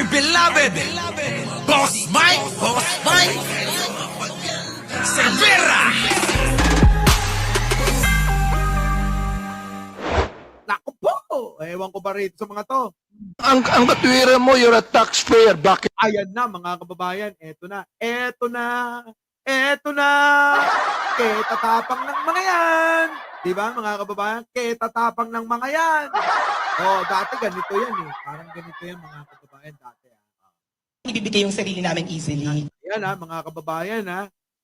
dear beloved, Boss Mike Cervera. Naku po! Ewan ko ba rito sa mga to? Ang katwiran mo, you're a taxpayer. Bakit? Ayan na mga kababayan, eto na. Ketatapang ng mga yan. Diba mga kababayan? Ketatapang ng mga yan. Oh, dati ganito yan eh. Parang ganito yan mga kababayan dati. Ibibigay yung sarili namin easily. Yan mga kababayan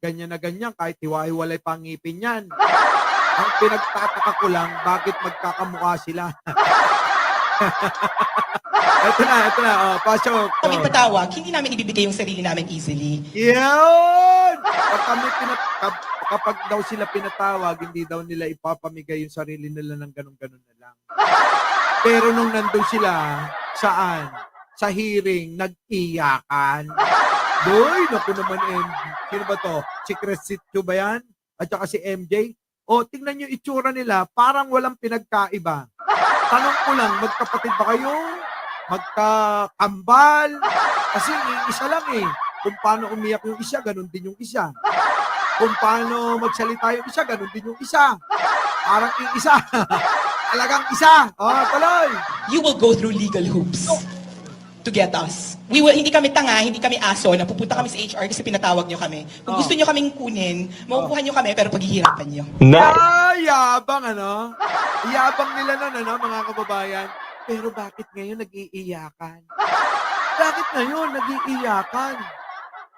Ganyan na ganyan kahit hiwa-hiwalay pang ngipin yan. Ang pinagtataka ko lang, bakit magkakamukha sila? Ito na. Oh, pasok. Kami patawag, hindi namin ibibigay yung sarili namin easily. Yun! Kapag daw sila pinatawag, hindi daw nila ipapamigay yung sarili nila ng ganun-ganun na lang. Pero nung nandun sila, saan? Sa hearing, nag-iyakan. Boy, naku naman MJ. Sino ba to? Si Crescitio ba yan? At saka si MJ? O, tingnan nyo itsura nila, parang walang pinagkaiba. Tanong ko lang, magkapatid ba kayo? Magkakambal? Kasi isa lang eh. Kung paano umiyak yung isa, ganun din yung isa. Kung paano magsalita yung isa, ganun din yung isa. Parang isa. Talagang isa. O, tuloy. You will go through legal hoops to get us. Hindi kami tanga, hindi kami aso na pupunta kami sa HR kasi pinatawag nyo kami. Kung gusto nyo kaming kunin, makukuha nyo kami pero paghihirapan nyo. Yabang Yabang nila nun mga kababayan. Pero bakit ngayon nag-iiyakan? Bakit ngayon nag-iiyakan?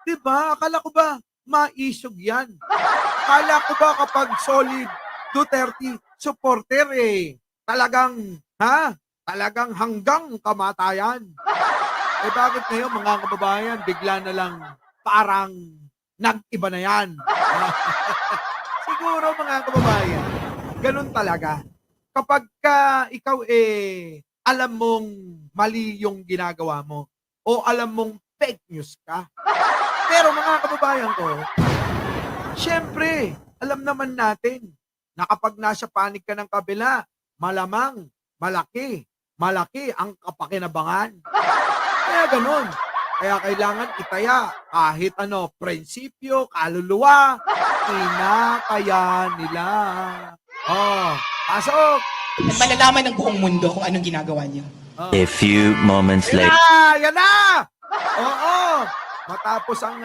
Diba? Akala ko ba maisog yan? Akala ko ba kapag solid Duterte supporter talagang hanggang kamatayan? Bakit ngayon mga kababayan, bigla na lang parang nag-iba na yan? Siguro mga kababayan, ganun talaga. Kapag ikaw alam mong mali yung ginagawa mo o alam mong fake news ka. Pero mga kababayan ko, syempre, alam naman natin na kapag nasa panig ka ng kabila, malamang, malaki ang kapakinabangan. Kaya ganun. Kaya kailangan itaya kahit prinsipyo, kaluluwa, inakaya nila. Oh, pasok! At malalaman ng buong mundo kung anong ginagawa nyo. A few moments later. Yan na! Oo! Matapos ang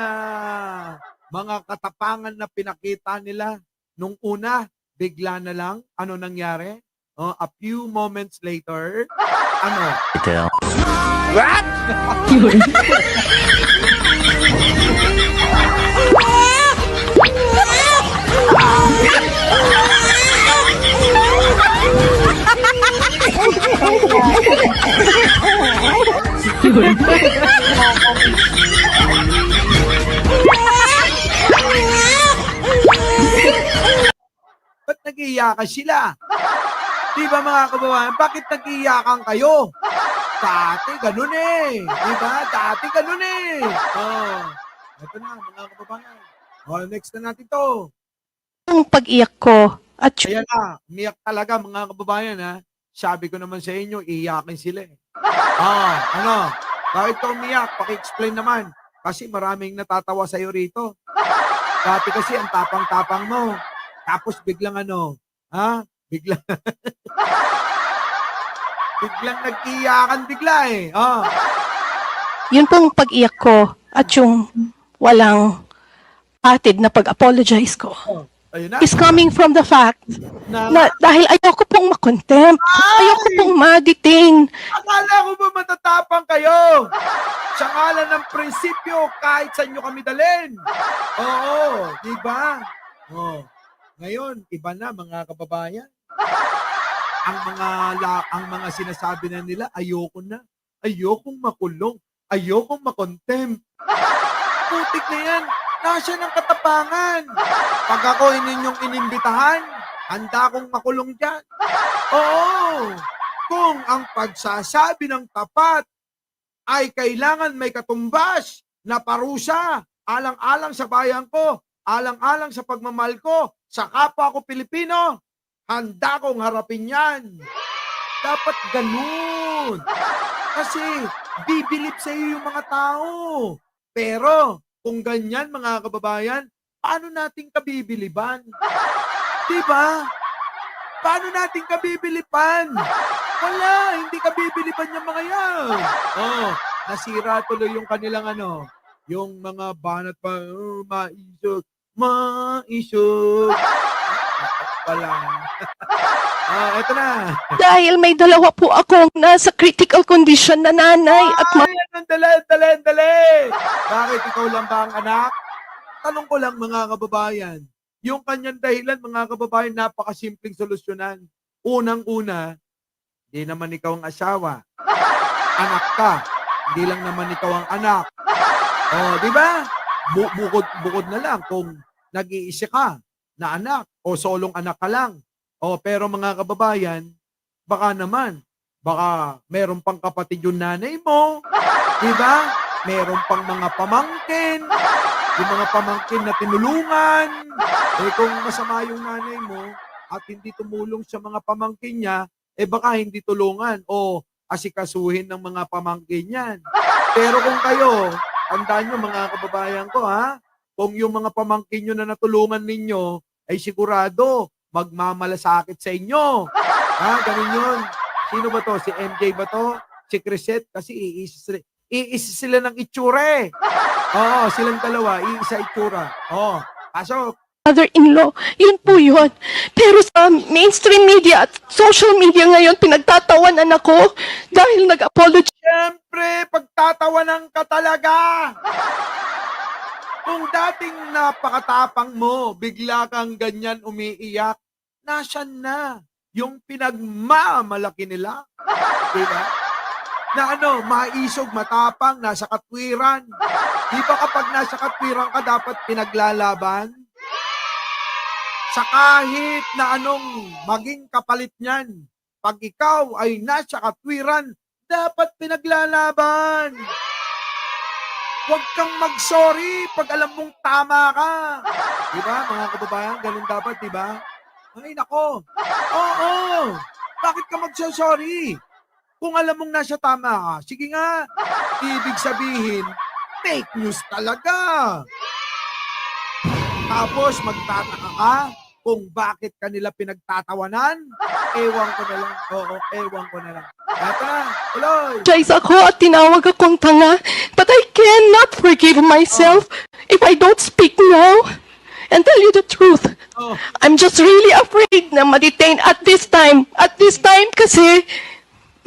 mga katapangan na pinakita nila nung una, bigla na lang, ano nangyari? A few moments later, What? Ba't nag-iiyakan sila? Di ba mga kababayan? Bakit nag-iiyakan kayo? Dati ganun Diba? Dati ganun Ito na mga kababayan. Next na natin to. Ang pag-iyak ko at Ayan na, umiyak talaga mga kababayan Sabi ko naman sa inyo, iyakin sila Bakit ka umiyak? Paki-explain naman. Kasi maraming natatawa sa'yo rito. Dati kasi ang tapang-tapang mo. Tapos biglang biglang nag-iyakan bigla yun pong pag-iyak ko at yung walang atid na pag-apologize ko Ayun na. is coming from the fact na dahil ayoko pong makontempt, ayoko pong ma-detain. Akala ko ba matatapang kayo? Sa ngalan ng prinsipyo, kahit saan nyo kami dalhin. Oo, di ba? Ngayon, iba na mga kababayan. Ang mga sinasabi na nila, ayoko na. Ayokong makulong. Ayokong makontempt. Putik na yan. Nasaan ang katapangan? Pag ako ninyong inimbitahan, handa akong makulong dyan. Oo. Kung ang pagsasabi ng tapat ay kailangan may katumbas na parusa, alang-alang sa bayan ko, alang-alang sa pagmamahal ko, sa kapwa ko Pilipino, handa kong harapin yan. Dapat ganun. Kasi bibilip sa iyo yung mga tao. Pero kung ganyan mga kababayan, paano natin kabibiliban? Diba? Paano natin kabibilipan? Wala, hindi kabibiliban yung mga yan. Oh, nasira tuloy yung kanilang yung mga banat pa, maisog. Wala. Eto na. Dahil may dalawa po akong nasa critical condition na nanay at Ay, dali. Bakit ikaw lang ba ang anak? Tanong ko lang mga kababayan. Yung kanyang dahilan mga kababayan, napakasimpleng solusyonan. Unang-una, hindi naman ikaw ang asawa. Anak ka. Hindi lang naman ikaw ang anak. Di ba? Bukod na lang kung nag-iisa ka na anak o solong anak ka lang. Pero mga kababayan, baka meron pang kapatid yung nanay mo, di ba? Meron pang mga pamangkin, yung mga pamangkin na tinulungan. Kung masama yung nanay mo at hindi tumulong sa mga pamangkin niya, baka hindi tulungan o asikasuhin ng mga pamangkin yan. Pero kung kayo, tandaan nyo mga kababayan ko kung yung mga pamangkin nyo na natulungan ninyo, ay sigurado, magmamalasakit sa inyo. Ganun yun. Sino ba to? Si MJ ba to? Si Crisette? Kasi iisa sila ng itsura Oo, silang dalawa. Iisa itsura. Pasok. mother-in-law. Yun po yun. Pero sa mainstream media at social media ngayon, pinagtatawanan ako dahil nag-apology. Siyempre, pagtatawanan ka talaga. Kung dating napakatapang mo, bigla kang ganyan umiiyak, nasaan na yung pinagmamalaki nila? Diba? Na maisog, matapang, nasa katwiran. Di ba kapag nasa katwiran ka, dapat pinaglalaban? Sa kahit na maging kapalit niyan, pag ikaw ay nasa katwiran, dapat pinaglalaban. Huwag kang mag-sorry pag alam mong tama ka. Di ba, mga kababayan? Ganun dapat, di ba? Ay, nako. Oo. Bakit ka mag-sorry? Kung alam mong nasa tama ka, sige nga. Ibig sabihin, fake news talaga. Tapos, magtataka ka kung bakit kanila pinagtatawanan. Ewan ko na lang. Oo, ewan ko na lang. Eto na, tuloy. Ako at tinawag akong tanga, but I cannot forgive myself if I don't speak now and tell you the truth. Oh. I'm just really afraid na ma-detain at this time. At this time kasi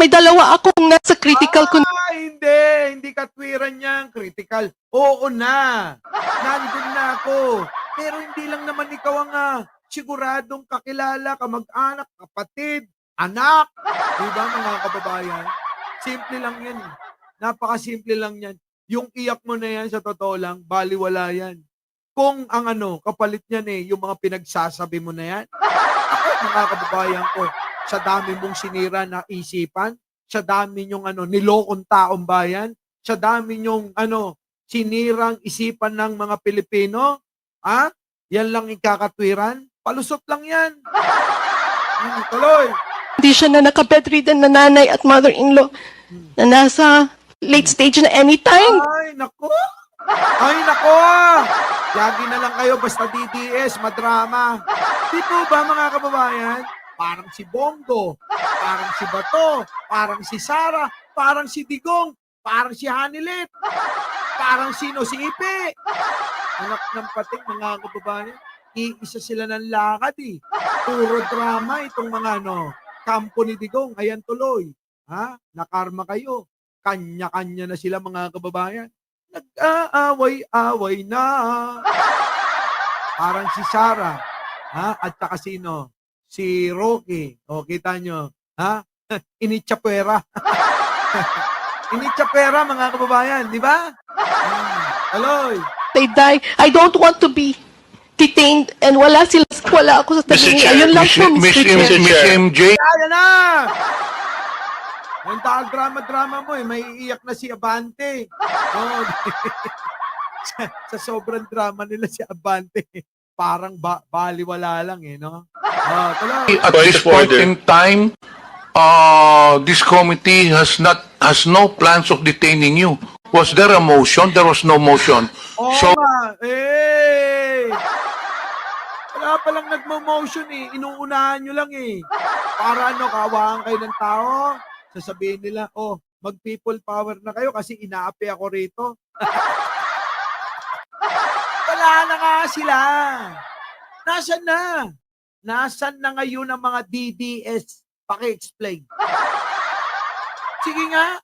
may dalawa akong nasa critical condition. Hindi katwiran yan. Critical. Oo na. Nandun na ako. Pero hindi lang naman ikaw ang siguradong kakilala, kamag-anak, kapatid, anak. Diba mga kababayan? Simple lang yan. Napakasimple lang yan. Yung iyak mo na yan, sa totoo lang, baliwala yan. Kung ang kapalit niyan yung mga pinagsasabi mo na yan, ako, mga kababayan ko, sa dami mong sinira na isipan, sa dami nyong nilokong taong bayan, sa dami nyong sinirang isipan ng mga Pilipino, yan lang ikakatwiran, palusot lang yan. Tuloy. Condition na naka-bedridden na nanay at mother-in-law na nasa late stage na anytime. Ay, nako. Lagi na lang kayo basta DDS, madrama. Di po ba mga kababayan? Parang si Bongo, parang si Bato, parang si Sara, parang si Digong, parang si Hanilet, parang si Ipe. Anak ng pating mga kababayan, iisa sila ng lakad Puro drama itong mga kampo ni Digong. Ayan tuloy. Nakarma kayo. Kanya-kanya na sila mga kababayan. Nag-aaway-away na. Parang si Sara. At saka sino? Si Rocky. O, kita nyo. Initsapera. Initsapera mga kababayan. Di ba? Aloy. They die. I don't want to be detained and wala ako sa tabi niya. Ayun lang po, Mr. Chair. Miss MJ. Kaya na! Yung dahil drama-drama mo may iiyak na si Abante. sa sobrang drama nila si Abante, parang baliwala lang no? Tuloy. At this point in time, this committee has not has no plans of detaining you. Was there a motion? There was no motion. Oo So, nga, eh! Wala palang nagmo-motion eh. Inuunahan nyo lang eh. Para ano, kaawaan kayo ng tao. Sasabihin nila, oh, mag-people power na kayo kasi inaapi ako rito. Wala na nga sila. Nasaan na? Nasaan na ngayon ang mga DDS? Paki-explain. Sige nga.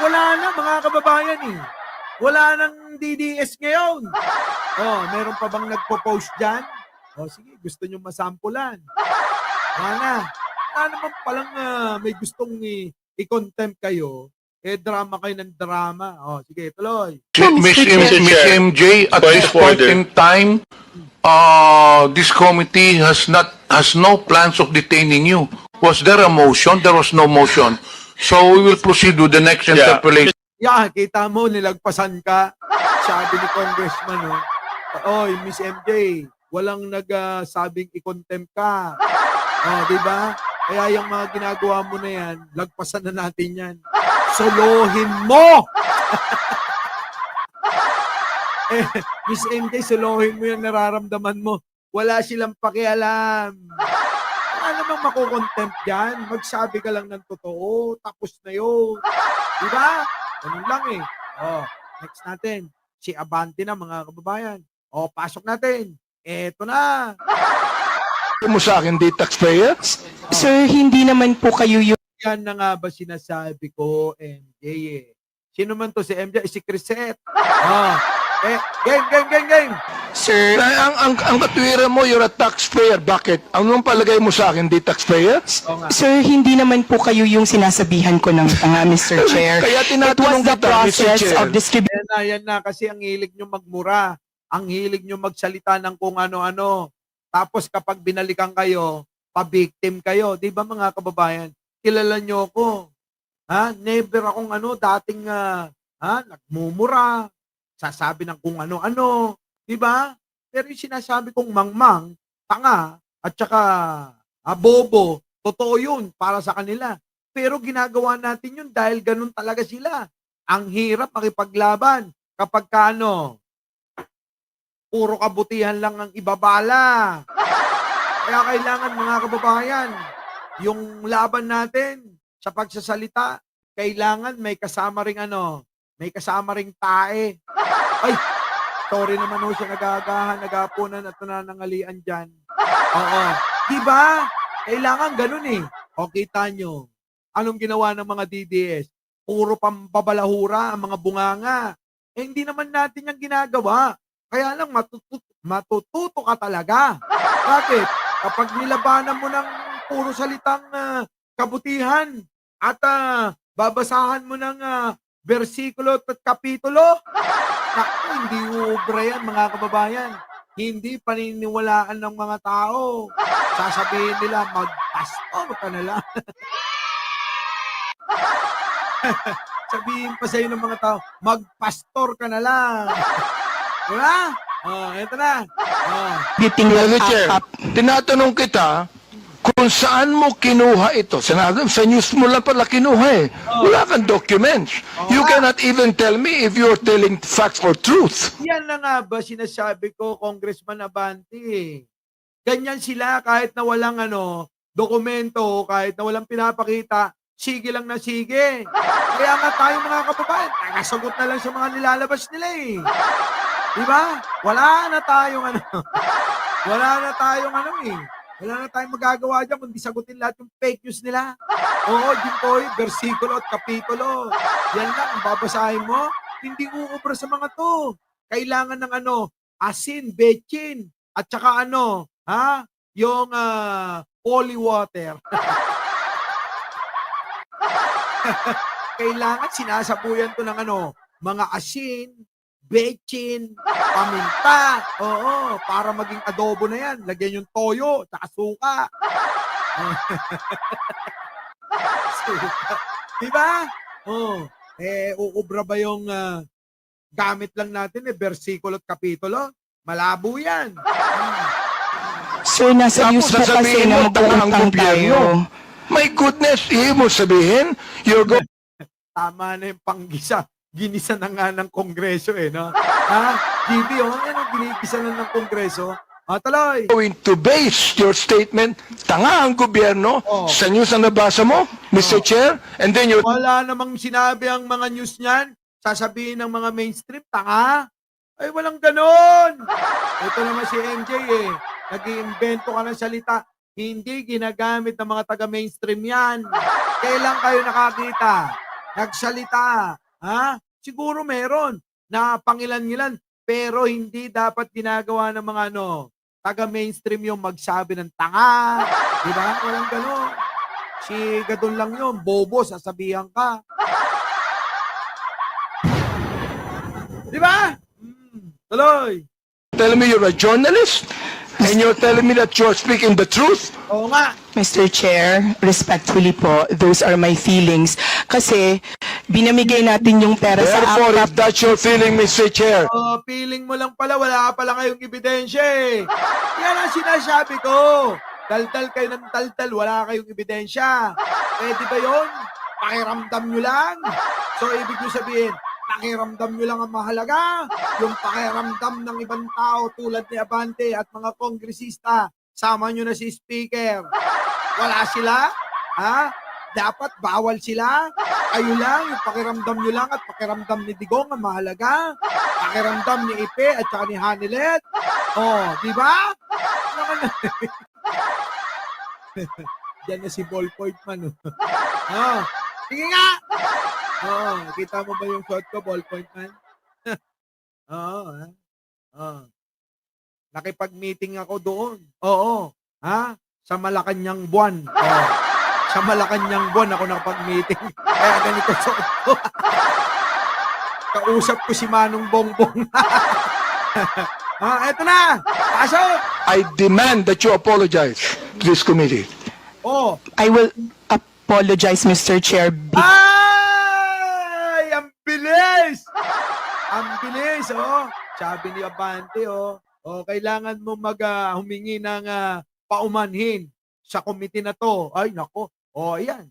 Wala na mga kababayan eh. Wala nang DDS ngayon. Oh, meron pa bang nagpo-post dyan? Oh, sige, gusto nyo masampulan. Wala na. Wala naman palang may gustong i-contempt kayo. Eh, drama kayo ng drama. Oh, sige, tuloy. Miss MJ, at this point in time, this committee has no plans of detaining you. Was there a motion? There was no motion. So we will proceed with the next interpellation. Yeah, kita mo, nilagpasan ka. Sabi ni Congressman, oh. Oy, Miss MJ, walang nagsabing i-contempt ka. Oh, di ba? Kaya yung mga ginagawa mo na yan, lagpasan na natin yan. Solohin mo! eh, Miss MJ, solohin mo yung nararamdaman mo. Wala silang pakialam. Wala namang makukontempt dyan. Magsabi ka lang ng totoo. Tapos na yun. Di ba? Ganun lang eh. Oh, next natin. Si Abante na mga kababayan. Oh, pasok natin. Eto na. Mo sa akin, di taxpayers? Sir, hindi naman po kayo yung Yan na nga ba sinasabi ko, MJ eh. Sino man to si MJ? Si Crisette. Oh. Game. Sir, Ang katwiran mo, you're a taxpayer. Bakit? Anong palagay mo sa akin, di taxpayers? Oo nga. Sir, hindi naman po kayo yung sinasabihan ko ng tanga, Mr. Chair. Kaya It tinatanong was the kita, Mr. process Chair. of distribution. Yan na. Kasi ang hilig nyo magmura. Ang hilig nyo magsalita ng kung ano-ano. Tapos kapag binalikan kayo, pa-victim kayo. Di ba mga kababayan? Kilala nyo ako. Ha? Never akong dating nagmumura. Sasabi ng kung ano-ano. Di ba? Pero yung sinasabi kong mangmang, tanga, at saka bobo, totoo yun para sa kanila. Pero ginagawa natin yun dahil ganun talaga sila. Ang hirap makipaglaban kapag puro kabutihan lang ang ibabala. Kaya kailangan mga kababayan, yung laban natin sa pagsasalita, kailangan may kasama ring may kasama ring tae. Ay, sorry naman ho siya nagagahan, nagapunan at nanangalian dyan. Oo. Diba? Kailangan ganun eh. O kita nyo, anong ginawa ng mga DDS? Puro pambabalahura ang mga bunganga. Eh, hindi naman natin yung ginagawa. Kaya lang matututo ka talaga. Bakit? Kapag nilabanan mo ng puro salitang kabutihan at babasahan mo ng bersikulo at kapitulo, naku, hindi ubra yan mga kababayan. Hindi paniniwalaan ng mga tao. Sasabihin nila, mag-pastor ka na lang. Sabihin pa sa'yo ng mga tao, mag-pastor ka na lang. Diba? Oh, eto na. Oh. Mr. Chair, tinatanong kita kung saan mo kinuha ito. Sa news mo lang pala kinuha eh. Wala kang documents. You cannot even tell me if you're telling facts or truth. Yan na nga ba sinasabi ko, Congressman Abante. Ganyan sila kahit na walang dokumento, kahit na walang pinapakita, sige lang na sige. Kaya nga tayo mga kababayan, nakasagot na lang sa mga nilalabas nila eh. Diba? Wala na tayong wala na tayong wala na tayong magagawa dyan kundi sagutin lahat yung fake news nila. Oo, yun po yung versikulo at kapitulo. Yan lang, ang babasahin mo, hindi uubra sa mga to. Kailangan ng asin, betchin, at saka yung holy water. Kailangan sinasabuyan to ng mga asin, betchin, paminta. Oo, para maging adobo na yan. Lagyan yung toyo, tsaka suka. Suka. Diba? Oo. Uubra ba yung gamit lang natin versikulo at kapitulo? Malabo yan. Sir, nasa news po kasi sasabihin na mo, tanga ang mag-uutang tayo. gobyerno. My goodness, mo sabihin, you're going tama na yung panggisa. Ginisa na nga ng Kongreso eh, no? Ha? GB, ano ginigisa na ng Kongreso? Tuloy. Going to base your statement, tanga ang gobyerno, sa news na nabasa mo, Mr. Chair, and then you... Wala namang sinabi ang mga news niyan. Sasabihin ng mga mainstream, tanga. Ay, walang ganon. Ito naman si MJ eh. Nag-iimbento ka ng salita. Hindi ginagamit ng mga taga-mainstream yan. Kailan kayo nakakita? Nagsalita. Ha? Siguro meron na pangilan-ngilan. Pero hindi dapat ginagawa ng mga taga-mainstream yung magsabi ng tanga. Di ba? Walang ganon. Si Gadon lang yun. Bobo, sasabihan ka. Di ba? Tuloy. Tell me you're a journalist, and you're telling me that you're speaking the truth? Oo nga. Mr. Chair, respectfully po, those are my feelings. Kasi binamigay natin yung pera sa Therefore, APAP. if that's your feeling, Mr. Chair, Feeling mo lang pala, wala pala kayong ebidensya eh. Yan ang sinasabi ko. Daldal kayo ng daldal, wala kayong ebidensya. Pwede ba yun? Pakiramdam nyo lang. So, ibig nyo sabihin, pakiramdam nyo lang ang mahalaga. Yung pakiramdam ng ibang tao tulad ni Abante at mga kongresista, sama nyo na si Speaker. Wala sila? Ha? Dapat bawal sila? Kayo lang, yung pakiramdam nyo lang at pakiramdam ni Digong ang mahalaga. Pakiramdam ni Ipe at saka ni Hanilet. Di ba? Diyan na si Ballpoint man. Sige nga! Kita mo ba yung shot ko, Ballpoint man? Nakipag-meeting ako doon. Sa Malacanang buwan. Sa Malacanang buwan ako nakapag-meeting. Kaya ganito suot ko. Kausap ko si Manong Bongbong. Eto na! Pasok! I demand that you apologize to this committee. I will apologize, Mr. Chair. Ay! Ang bilis! Ang bilis, Sabi ni Abante, kailangan mo humingi ng paumanhin sa committee na to. Ay, nako. Ayan.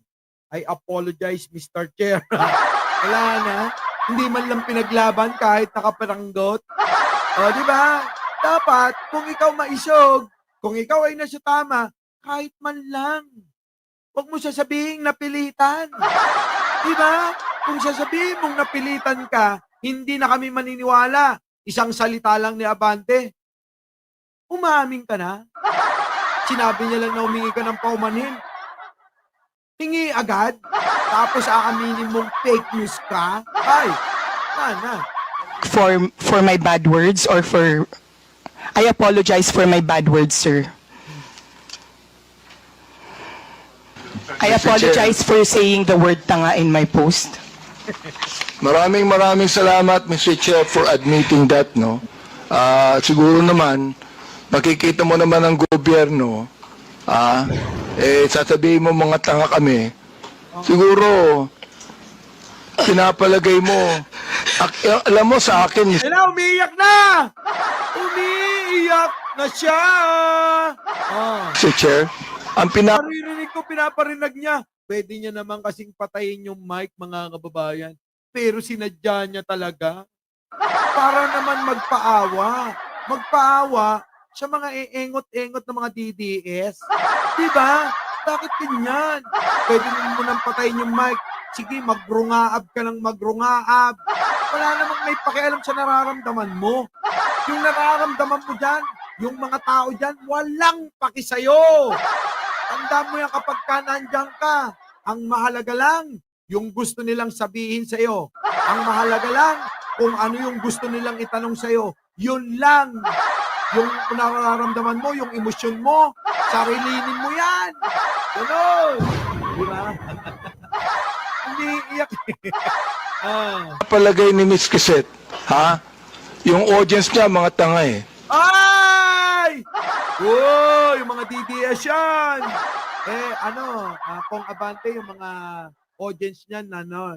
I apologize, Mr. Chair. Wala na. Hindi man lang pinaglaban kahit nakaparanggot. Di ba? Dapat, kung ikaw maisog, kung ikaw ay nasa tama, kahit man lang. Huwag mo sasabihin napilitan. Di ba? Kung sasabihin mong napilitan ka, hindi na kami maniniwala. Isang salita lang ni Abante. Umamin ka na. Sinabi niya lang na humingi ka ng paumanhin. Hingi agad. Tapos aaminin mong fake news ka. Ay, na. For my bad words or for... I apologize for my bad words, sir. I apologize for saying the word tanga in my post. Maraming salamat, Mr. Chair, for admitting that, no? Siguro naman, makikita mo naman ang gobyerno, sasabihin mo mga tanga kami, siguro, pinapalagay mo, alam mo sa akin, Umiiyak na! Umiiyak na siya! Mr. Chair, ang Naririnig ko, pinaparinag niya. Pwede niya naman kasing patayin yung mic, mga kababayan. Pero sinadya niya talaga. Para naman magpaawa. Magpaawa sa mga eengot-engot na mga DDS. Diba? Bakit ganyan? Pwede mo nang patayin yung mic. Sige, magrungaab ka ng magrungaab. Wala namang may pakialam sa nararamdaman mo. Yung nararamdaman mo dyan, yung mga tao dyan, walang paki sa'yo. Tanda mo yan kapag ka nandyan ka. Ang mahalaga lang, yung gusto nilang sabihin sa'yo. Ang mahalaga lang, kung ano yung gusto nilang itanong sa'yo. Yun lang. Yung nararamdaman mo, yung emosyon mo, sarilinin mo yan. Ganon. Di ba? Hindi iyak. palagay ni Miss Kiset, yung audience niya, mga tanga eh. Ay! Oh, yung mga DDS yan. Kung Abante, yung mga audience niyan,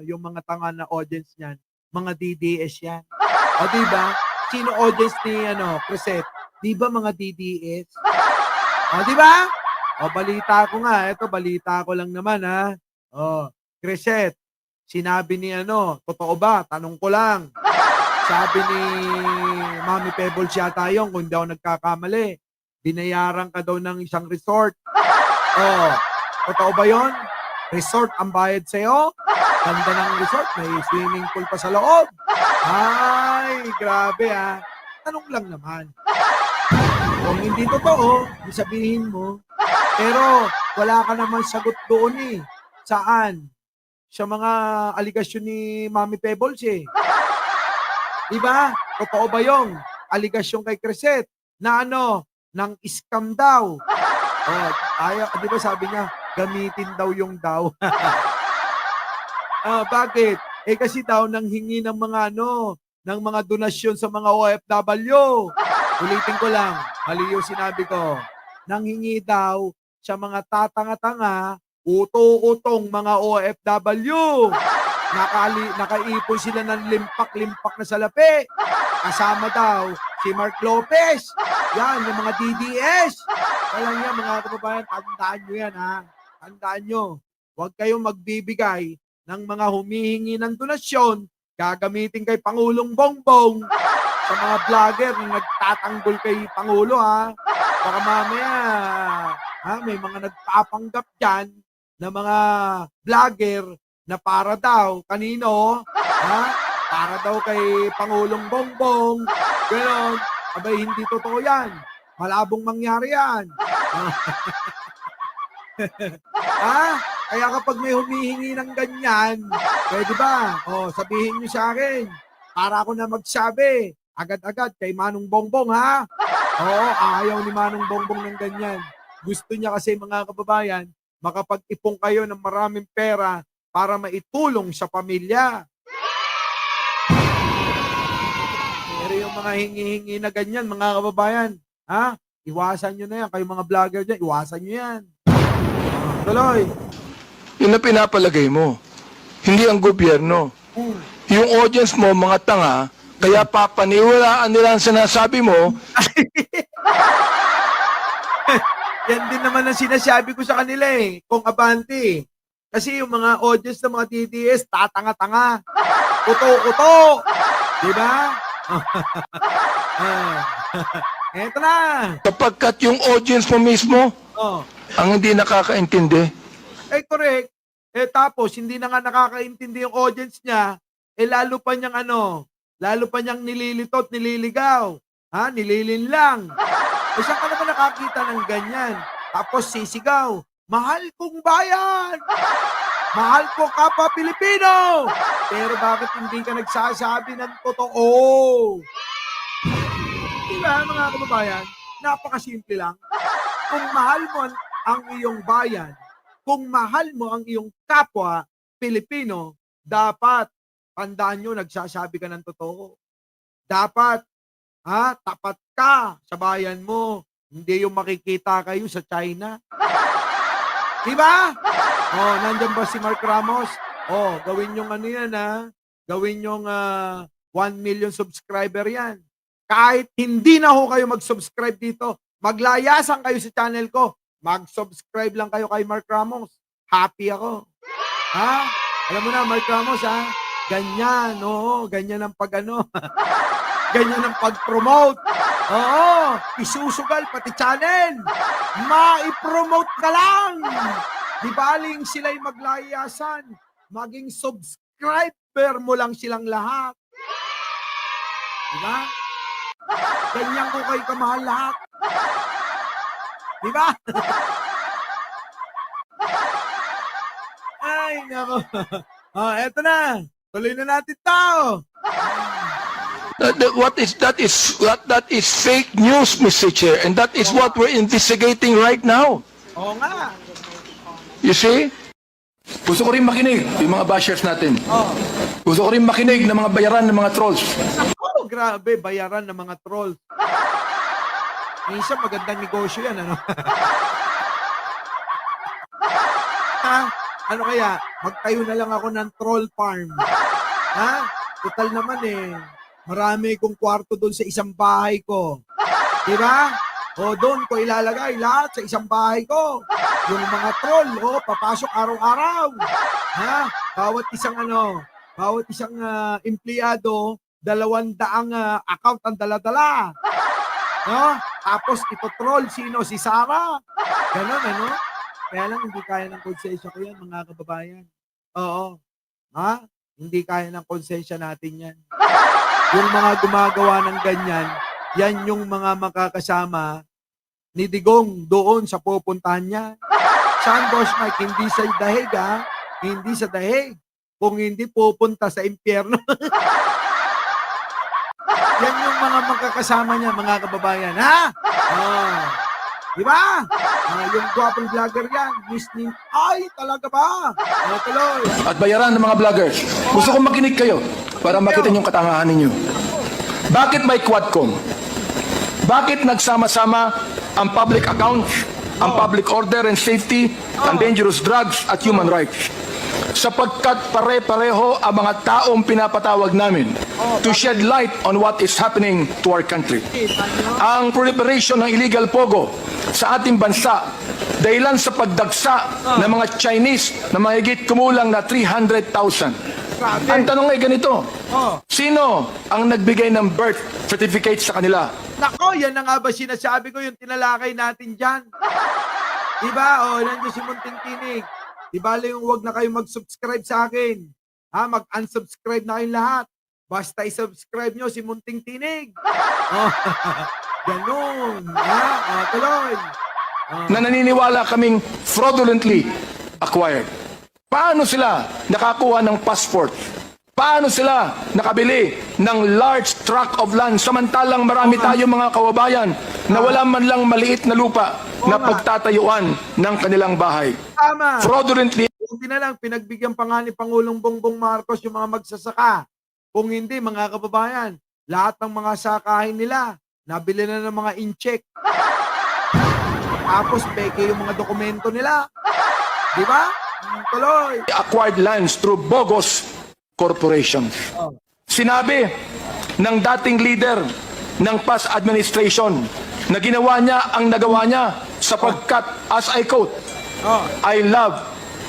yung mga tanga na audience niyan, mga DDS yan. O, diba? Sino audience ni, Preset? Diba mga DDS? O, diba? O, balita ko nga. Ito, balita ko lang naman, ha? O, Preset, sinabi ni ano, totoo ba? Tanong ko lang. Sabi ni Mami Pebbles yata yun, kung hindi ako nagkakamali. Binayaran ka daw ng isang resort. Oh, totoo ba yon? Resort ang bayad sa'yo? Ganda ng resort, may swimming pool pa sa loob. Ay, grabe ah. Tanong lang naman. Kung hindi totoo, sabihin mo. Pero wala ka naman sagot doon eh. Saan? Sa mga aligasyon ni Mami Pebbles eh. Diba? Totoo ba yung aligasyon kay Crescent na ano, ng scam daw? Oh, ayaw, di ba sabi niya, gamitin daw yung daw. Bakit? Eh kasi daw nang hingi ng mga ano, ng mga donasyon sa mga OFW. Ulitin ko lang, mali yung sinabi ko. Nang hingi daw sa mga tatanga-tanga, uto-utong mga OFW. Nakaipon sila ng limpak-limpak na salapi. Kasama daw si Mark Lopez. Yan, yung mga DDS. Kaya yan, mga kababayan, tandaan nyo yan, ha? Tandaan nyo. Huwag kayong magbibigay ng mga humihingi ng donasyon, gagamitin kay Pangulong Bongbong sa mga vlogger na nagtatanggol kay Pangulo, ha? Baka mamaya, ha, may mga nagpapanggap dyan na mga vlogger na para daw, kanino? Ha? Para daw kay Pangulong Bongbong. Ganon. Abay, hindi totoo yan. Malabong mangyari yan. Ha? Kaya kapag may humihingi ng ganyan, pwede ba? O, sabihin nyo sa akin. Para ako na magsabi. Agad-agad kay Manong Bongbong, ha? Oo, ayaw ni Manong Bongbong ng ganyan. Gusto niya kasi, mga kababayan, makapag-ipong kayo ng maraming pera para maitulong sa pamilya. Pero yung mga hingi-hingi na ganyan, mga kababayan, ha? Iwasan nyo na yan. Kayo mga vlogger dyan, iwasan nyo yan. Tuloy. Yun ang pinapalagay mo. Hindi ang gobyerno. Yung audience mo, mga tanga, kaya papaniwalaan nila ang sinasabi mo. Yan din naman ang sinasabi ko sa kanila eh, kung abante. Kasi yung mga audience ng mga TTS, tatanga-tanga. Kuto-kuto. Diba? Eto na. Kapagkat yung audience mo mismo, ang hindi nakakaintindi. Eh, correct. Eh, tapos, hindi na nga nakakaintindi yung audience niya, eh, lalo pa niyang lalo pa niyang nililitot, nililigaw. Ha? Nililinlang. Eh, saan ka naman nakakita ng ganyan? Tapos, sisigaw. Mahal kong bayan! Mahal ko kapwa Pilipino! Pero bakit hindi ka nagsasabi ng totoo? Diba, mga kababayan? Napakasimple lang. Kung mahal mo ang iyong bayan, kung mahal mo ang iyong kapwa Pilipino, dapat, tandaan nyo, nagsasabi ka ng totoo. Dapat, tapat ka sa bayan mo. Hindi yung makikita kayo sa China. Diba? Oh, nandiyan ba si Mark Ramos? Oh, gawin yung yan, ha? Gawin yung 1 million subscriber yan. Kahit hindi na ho kayo mag-subscribe dito, maglayasan kayo sa channel ko, mag-subscribe lang kayo kay Mark Ramos. Happy ako. Ha? Alam mo na, Mark Ramos, ha? Ganyan, oo, ganyan ang ganyan ang pag-promote. Oo, isusugal pati channel. Ma-promote ka lang. Di baling sila'y maglayasan. Maging subscriber mo lang silang lahat. Diba? Ganyan ko kayo kamahal lahat. Diba? Ay, nako. Eto na. Tuloy na natin tao. That is fake news, Mr. Chair, and that is what we're investigating right now. Oo nga. You see? Gusto ko rin makinig, yung mga bashers natin. Gusto ko rin makinig ng mga bayaran ng mga trolls. Oh, grabe, bayaran ng mga trolls. Minsan magandang negosyo yan, ano? Ano kaya? Magtayo na lang ako ng troll farm. Ha? Total naman marami kong kwarto doon sa isang bahay ko. Diba? O doon ko ilalagay lahat sa isang bahay ko. Yung mga troll, papasok araw-araw. Ha? Bawat isang empleyado, 200 account ang dala-dala. No? Tapos ito-troll sino? Si Sarah. Ganon, ano? Kaya lang hindi kaya ng konsensya ko yan, mga kababayan. Oo. Ha? Hindi kaya ng konsensya natin yan. Yung mga gumagawa ng ganyan, yan yung mga makakasama ni Digong doon sa pupuntahan niya. Saan, Boss Mike? Hindi sa dahig, ha? Hindi sa dahig. Kung hindi pupunta sa impyerno. Yan yung mga magkakasama niya, mga kababayan, ha? Oh. Di ba? Yung gwapong vlogger yan, Miss Ning. Ay, talaga ba? Tuloy. At bayaran ng mga vloggers. Gusto kong makinig kayo para makita yung katangahan ninyo. Bakit may Quadcom? Bakit nagsama-sama ang public accounts, ang public order and safety, ang dangerous drugs at human rights? Sapagkat pare-pareho ang mga taong pinapatawag namin to shed light on what is happening to our country. Ang proliferation ng illegal pogo sa ating bansa dahilan sa pagdagsa ng mga Chinese na mahigit kumulang na 300,000. Ang tanong ay ganito, sino ang nagbigay ng birth certificate sa kanila? Nako, yan na nga ba sinasabi ko, yung tinalakay natin dyan. Diba? O, nandiyan si Munting Tinig. Di bale yung wag na kayo mag-subscribe sa akin. Ha, mag-unsubscribe na kayong lahat. Basta i-subscribe nyo si Munting Tinig. Oh, ganun. Ha, tuloy. Na naniniwala kaming fraudulently acquired. Paano sila nakakuha ng passport? Paano sila nakabili ng large tract of land samantalang marami tayong mga kababayan na wala man lang maliit na lupa na pagtatayuan ng kanilang bahay? Tama. Fraudulently. Hindi na lang, pinagbigyan pa nga ni Pangulong Bongbong Marcos yung mga magsasaka. Kung hindi, mga kababayan, lahat ng mga sakahin nila, nabili na ng mga incheck. Tapos, peke yung mga dokumento nila. Di ba? Tuloy. Acquired lands through bogus corporations. Sinabi ng dating leader ng past administration na ginawa niya ang nagawa niya sapagkat, as I quote, I love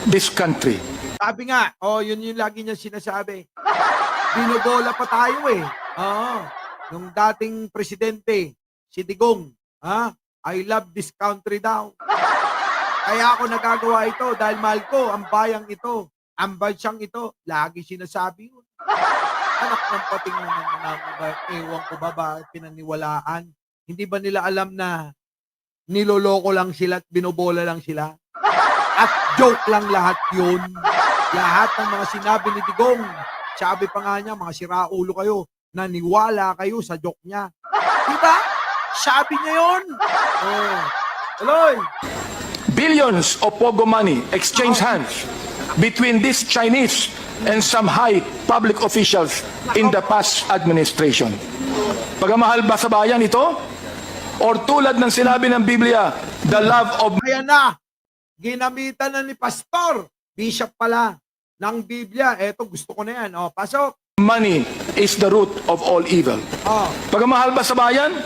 this country. Sabi nga, yun yung lagi niya sinasabi. Binobola pa tayo eh. Yung dating presidente, si Digong, I love this country daw. Kaya ako nagagawa ito dahil mahal ko ang bayang ito. Ang bansyang ito, lagi sinasabi yun. Anak ng pating mga ewan ko ba bakit pinaniwalaan? Hindi ba nila alam na niloloko lang sila at binobola lang sila? At joke lang lahat yun. Lahat ng mga sinabi ni Digong, sabi pa nga niya, mga siraulo kayo, naniwala kayo sa joke niya. Diba? Sabi niya yun. Tuloy. Billions of pogo money exchanged hands between these Chinese and some high public officials in the past administration. Pagmamahal ba sa bayan ito? Or tulad ng sinabi ng Biblia, the love of... Ayan na, ginamitan na ni Pastor, Bishop pala, ng Biblia. Eto, gusto ko na yan. Pasok. money is the root of all evil. Pagmamahal ba sa bayan?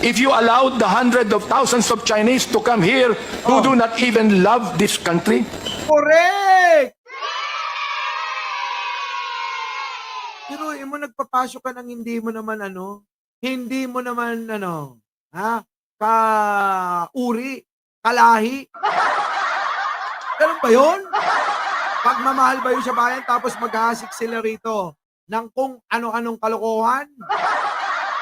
If you allowed the hundreds of thousands of Chinese to come here who do not even love this country, Correct! Pero mo nagpapasok ka ng hindi mo naman ka-uri, kalahi. Ganun ba yun? Pagmamahal ba yun sa bayan tapos maghahasik sila rito ng kung ano-anong kalokohan?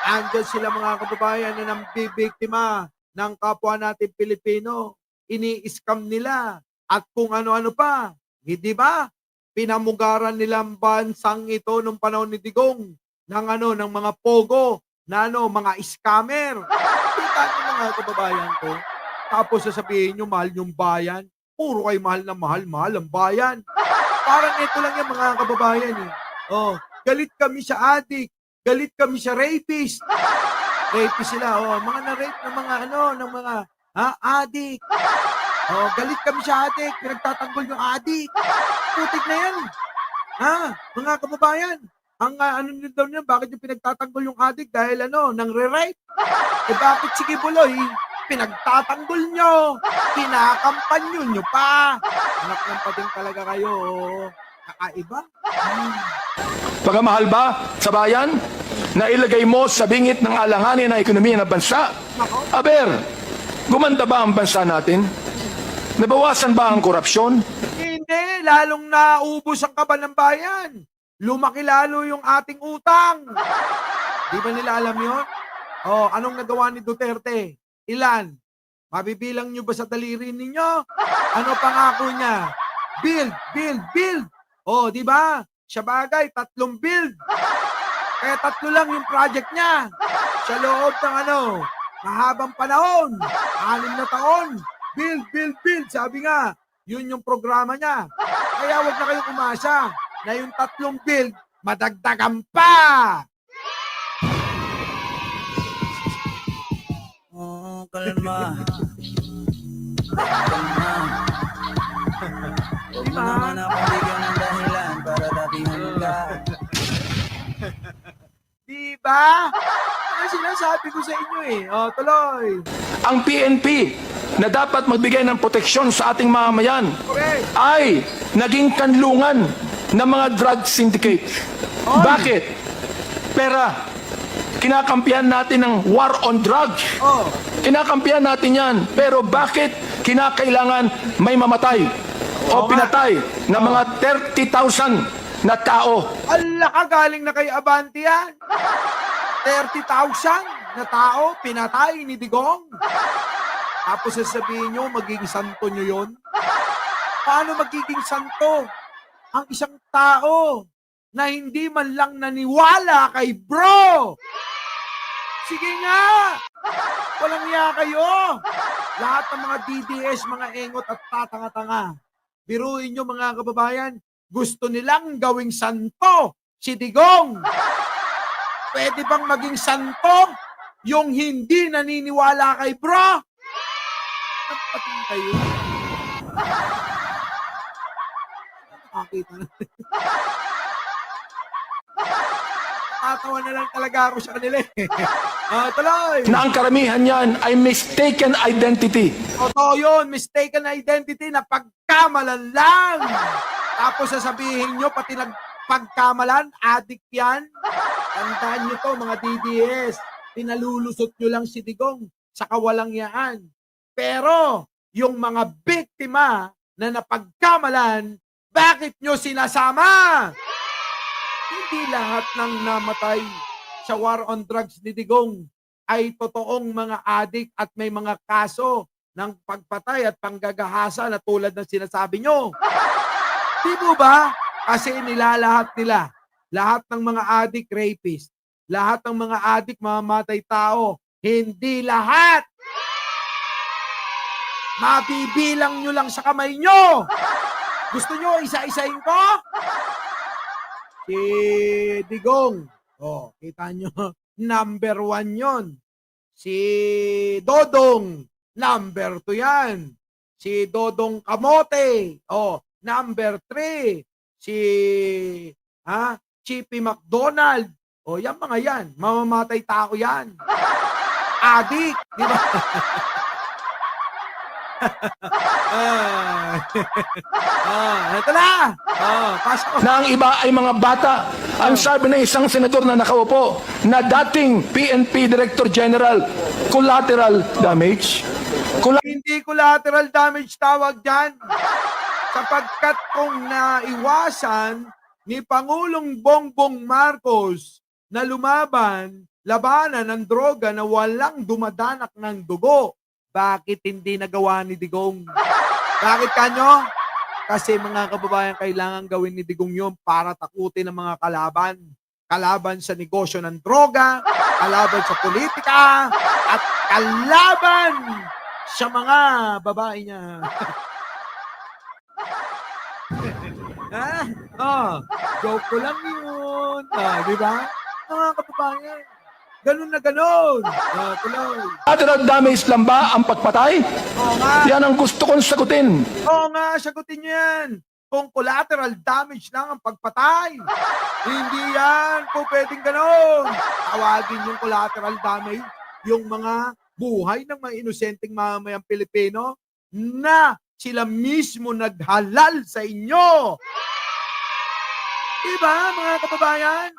Andyan sila mga kababayan na nambibiktima ng kapwa natin Pilipino. Ini-scam nila. At kung ano-ano pa. Hindi ba? Pinamugaran nilang bansang ito nung panahon ni Digong ng mga pogo na mga scammer. Kita niyo mga kababayan ko. Tapos sasabihin nyo, mahal yung bayan. Puro kayo mahal na mahal ang bayan. Parang ito lang yung mga kababayan eh. Galit kami sa adik. Galit kami sa rapist. Rapist sila. Mga na-rape ng mga adik. Galit kami sa adik. Pinagtatanggol yung adik. Putik na yan. Mga kababayan. Ang daw niya, bakit yung pinagtatanggol yung adik? Dahil nang re-rape. Bakit sige buloy? Pinagtatanggol nyo. Kinakampanyo nyo pa. Anak ng pating talaga kayo. Kakaiba. Pagmamahal ba sa bayan na ilagay mo sa bingit ng alanganin ng ekonomiya ng bansa? Aber, gumanda ba ang bansa natin? Nabawasan ba ang korupsyon? Hindi, lalong naubos ang kaban ng bayan. Lumaki lalo yung ating utang. Di ba nila alam yun? Oh, anong nagawa ni Duterte? Ilan? Mabibilang nyo ba sa daliri ninyo? Ano pangako niya? Build, build, build. Oh, di ba? Siya bagay, 3 build. Kaya 3 lang yung project niya. Sa loob ng mahabang panahon, 6 na taon. Build, build, build. Sabi nga, yun yung programa niya. Kaya wag na kayong umasa na yung 3 build, madagdagan pa. Oh, kalma. Kalma. Huwag mo naman akong bigyan ng dahilan para datingan ka. Diba? Ano sinasabi ko sa inyo eh. Oh, tuloy. Ang PNP na dapat magbigay ng proteksyon sa ating mamamayan Correct. ay naging kanlungan ng mga drug syndicate. Bakit? Pera. Kinakampihan natin ng war on drugs. Oh. Kinakampihan natin yan. Pero bakit kinakailangan may mamatay o pinatay ng mga 30,000 na tao? Ala ka, galing na kay Abante yan. 30,000 na tao pinatay ni Digong. Tapos sasabihin nyo, magiging santo nyo yun? Paano magiging santo ang isang tao na hindi man lang naniwala kay bro? Sige nga! Walang iya kayo! Lahat ng mga DDS, mga engot at tatanga-tanga. Biruin nyo mga kababayan, gusto nilang gawing santo si Digong. Pwede bang maging santo yung hindi naniniwala kay bro? Nagpating kayo. Nakakita na. Tatawa na lang talaga ako sa kanila eh. Tuloy. Na ang karamihan yan ay mistaken identity. Totoo yun, mistaken identity na pagkamalan lang. Tapos sasabihin nyo, pati nagpagkamalan, addict yan. Tandaan nyo to mga DDS, pinalulusot nyo lang si Digong sa kawalang yaan. Pero, yung mga biktima na napagkamalan, bakit nyo sinasama? Hindi lahat ng namatay sa war on drugs ni Digong ay totoong mga adik at may mga kaso ng pagpatay at panggagahasa na tulad ng sinasabi nyo. Di mo ba? Kasi nilalahat nila. Lahat ng mga adik rapist. Lahat ng mga adik mamamatay tao. Hindi lahat. Mabibilang nyo lang sa kamay nyo. Gusto nyo isa-isahin ko? Si Digong. Oh, kita nyo, number 1 yon. Si Dodong, number 2 yan. Si Dodong Kamote, oh, number 3. Si Chippy McDonald, oh, yan mga yan. Mamamatay tao yan. Adik, di ba? Ito na. Pasok. Na ang iba ay mga bata. Ang sabi ng isang senador na nakaupo na dating PNP Director General, collateral damage. Hindi collateral damage tawag dyan. Sapagkat kung naiwasan ni Pangulong Bongbong Marcos na labanan ng droga na walang dumadanak ng dugo, bakit hindi nagawa ni Digong? Bakit kanyo? Kasi mga kababayan, kailangan gawin ni Digong yun para takutin ang mga kalaban. Kalaban sa negosyo ng droga, kalaban sa politika, at kalaban sa mga babae niya. Joke ko lang yun. Di ba? Mga kababayan, ganun na ganun. Tuloy. Collateral damage lang ba ang pagpatay? Oo nga. Yan ang gusto kong sagutin. Oo nga, sagutin niyo yan. Kung collateral damage lang ang pagpatay. Hindi yan po pwedeng ganun. Tawagin yung collateral damage yung mga buhay ng mga inosenteng mamamayang Pilipino na sila mismo naghalal sa inyo. Diba, mga kababayan?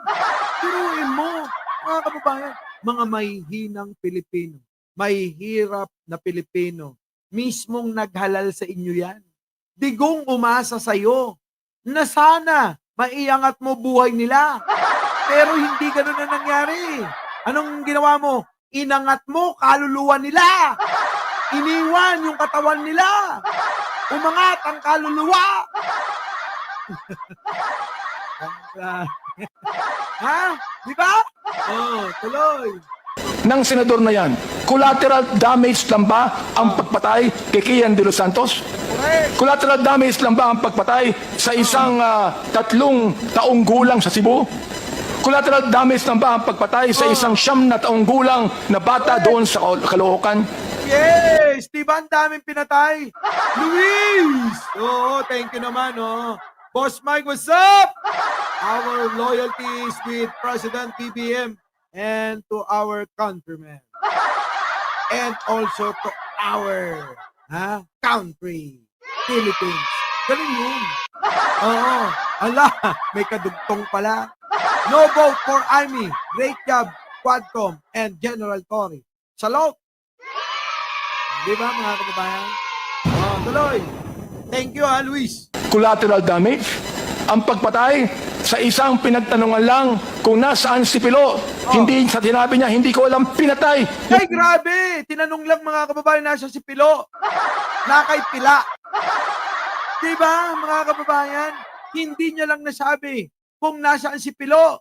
Turuin mo, mga kababayan. Mga mahihinang Pilipino, mahihirap na Pilipino, mismong naghalal sa inyo yan. Digong umasa sa'yo na sana maiangat mo buhay nila. Pero hindi ganun na nangyari. Anong ginawa mo? Inangat mo kaluluwa nila. Iniwan yung katawan nila. Umangat ang kaluluwa. Ha? Di ba? Oh, tuloy. Ng senador na yan, collateral damage lang ba ang pagpatay kay Kian de los Santos? Collateral damage lang ba ang pagpatay sa isang 3 taong gulang sa Cebu? Collateral damage lang ba ang pagpatay sa isang 9 na taong gulang na bata doon sa Caloocan? Yes! Diba ang daming pinatay? Luis! Oo, thank you naman, oh. Boss Mike, what's up? Our loyalties with President BBM and to our countrymen. And also to our country, Philippines. Ganun yun. Oo. Ala, may kadugtong pala. No vote for Amy. Great job, Quadcom and General Tory. Salot! Di ba, mga kababayan? Oh, tuloy. Thank you, Luis. Collateral damage ang pagpatay sa isang pinagtanungan lang kung nasaan si Pilo. Hindi sa sinabi niya, hindi ko alam, pinatay. Ay, grabe! Tinanong lang, mga kababayan, nasa si Pilo. Nakay Pila. Di ba, mga kababayan? Hindi niya lang nasabi kung nasaan si Pilo.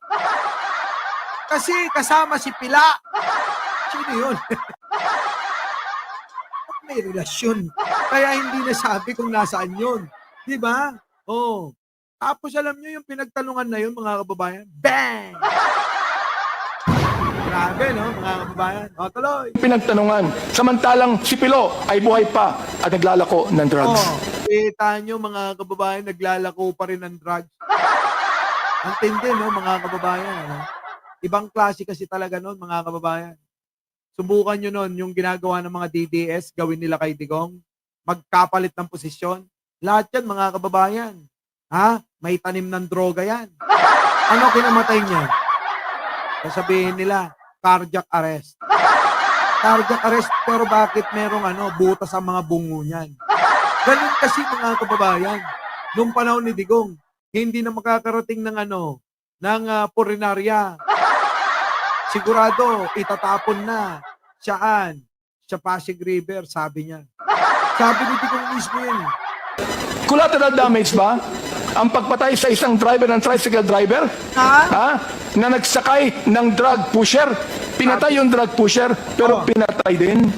Kasi kasama si Pila. Sino yun? May relasyon. Kaya hindi nasabi kung nasaan yun. Di ba? Oh. Tapos alam nyo yung pinagtanungan na yun, mga kababayan? Bang! Grabe, no, mga kababayan? O, tuloy. Pinagtanungan. Samantalang si Pilo ay buhay pa at naglalako ng drugs. Oh, kita nyo, mga kababayan, naglalako pa rin ng drugs. Ang tindi, no, mga kababayan? Ano? Ibang klase kasi talaga nun, mga kababayan. Subukan nyo nun, yung ginagawa ng mga DDS, gawin nila kay Digong. Magkapalit ng posisyon. Lahat yan, mga kababayan. Ha? May tanim ng droga yan. Ano kinamatay niya? Sasabihin nila, cardiac arrest. Cardiac arrest, pero bakit merong butas ang mga bungo niyan? Ganun kasi, mga kababayan. Noong panahon ni Digong, hindi na makakarating ng purinarya. Sigurado, itatapon na. Saan? Sa Pasig River, sabi niya. Sabi ni Digong mismo yun. Collateral damage ba ang pagpatay sa isang driver ng tricycle driver? Ha? Na nagsakay ng drug pusher? Pinatay yung drug pusher, pero pinatay din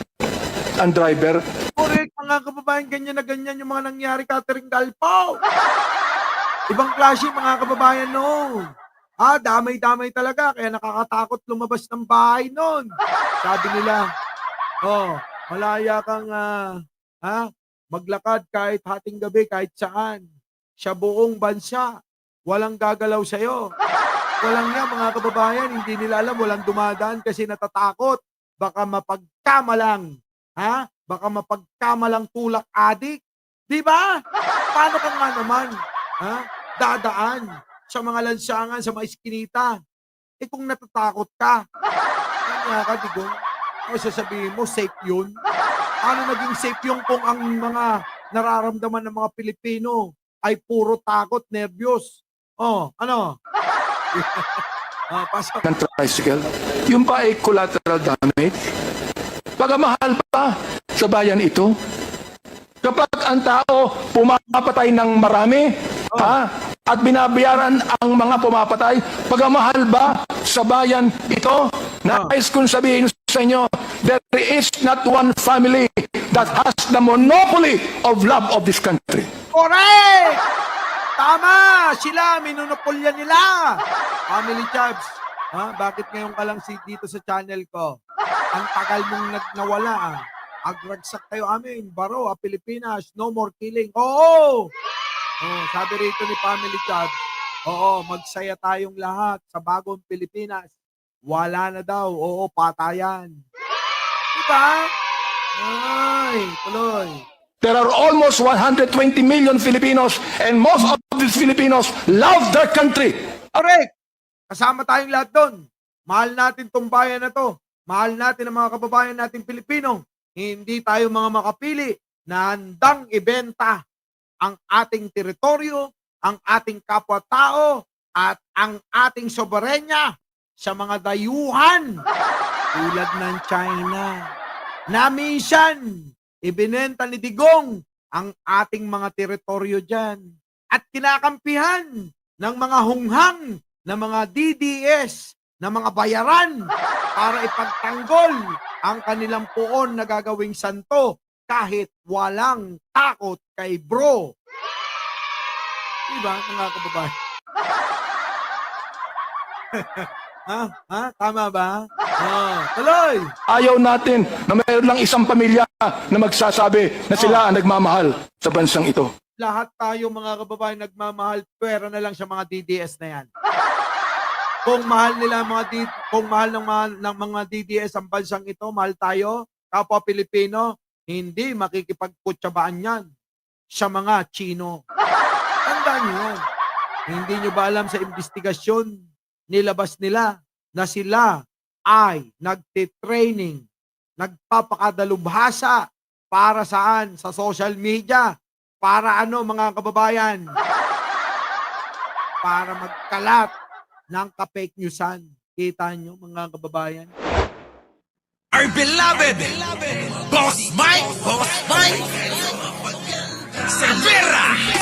ang driver. Correct, mga kababayan, ganyan na ganyan yung mga nangyari Catherine Galpao. Ibang klase, mga kababayan noon. Damay-damay talaga, kaya nakakatakot lumabas ng bahay noon. Sabi nila, malaya kang maglakad kahit hating gabi, kahit saan. Sa buong bansa, walang gagalaw sa'yo. Walang yan, mga kababayan, hindi nila alam, walang dumadaan kasi natatakot. Baka mapagkamalang, baka mapagkamalang tulak adik. Di ba? Paano ka nga naman, dadaan sa mga lansangan, sa mga iskinita? Kung natatakot ka, ano ka, Digong? O sasabihin mo, safe yun? Ano naging safe yung kung ang mga nararamdaman ng mga Pilipino ay puro takot, nervyos? Ano? Pasok. Ng tricycle. Yung pa ay collateral damage. Pagamahal pa sa bayan ito. Kapag ang tao pumapatay ng marami, at binabayaran ang mga pumapatay, pagamahal ba sa bayan ito? Nais kong sabihin sa inyo, there is not one family that has the monopoly of love of this country. Correct! Tama! Sila, minunopolya nila! Family Chabs, bakit ngayon ka lang dito sa channel ko? Ang tagal mong nawala, agragsak tayo amin, baro, Pilipinas, no more killing. Oo! Sabi rito ni Family Chabs, magsaya tayong lahat sa bagong Pilipinas. Wala na daw, patayan. Diba? Ay, tuloy. There are almost 120 million Filipinos and most of these Filipinos love their country. Correct. Kasama tayong lahat doon. Mahal natin tong bayan na to. Mahal natin ang mga kababayan natin Pilipino. Hindi tayo mga makapili na handang ibenta ang ating teritoryo, ang ating kapwa-tao, at ang ating soberenya sa mga dayuhan tulad ng China. Na minsan, ibinenta ni Digong ang ating mga teritoryo dyan at kinakampihan ng mga hunghang na mga DDS na mga bayaran para ipagtanggol ang kanilang puon na gagawing santo kahit walang takot kay bro. Diba, mga kababayan? Tama ba? Tuloy! Ayaw natin na mayroon lang isang pamilya na magsasabi na sila ang nagmamahal sa bansang ito. Lahat tayo mga kababayan nagmamahal, pwera na lang sa mga DDS na yan. Kung mahal nila kung mahal ng mga DDS ang bansang ito, mahal tayo, kapwa Pilipino, hindi makikipagkutsabaan yan sa mga Chino. Tandaan nyo yan. Hindi nyo ba alam sa investigasyon, nilabas nila na sila ay nagtitraining, nagpapakadalubhasa para saan? Sa social media. Para ano mga kababayan? Para magkalat ng ka-fake newsan. Kita nyo mga kababayan? Our beloved Boss Mike Cervera